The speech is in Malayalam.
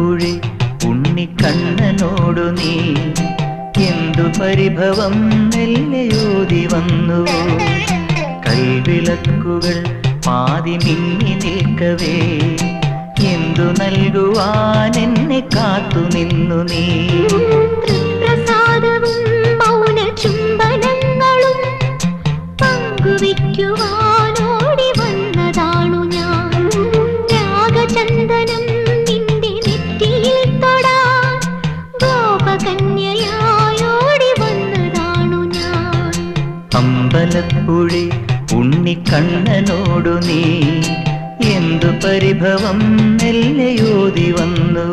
അമ്പലപ്പുഴി ഉണ്ണിക്കണ്ണനോടു നീ എന്തു പരിഭവം മെല്ലയോതി വന്നുവോ കൽവിളക്കുകൾ പാതി മിന്നി നിൽക്കവേ എന്തു നൽകുവാൻ എന്നെ കാത്തു നിന്നു നീ തൃപ്രസാദവും മൗന ചുംബനങ്ങളും പങ്കുവയ്ക്കുവാനോടി വന്നതാണു ഞാൻ രാഗചന്ദനം നിന്റെ നെറ്റിയിൽ തൊടാൻ ഗോപകന്യയായോടി വന്നതാണു ഞാൻ അമ്പലപ്പുഴി ഉണ്ണിക്കണ്ണനോടു നീ എന്തു പരിഭവം മെല്ലയോതി വന്നു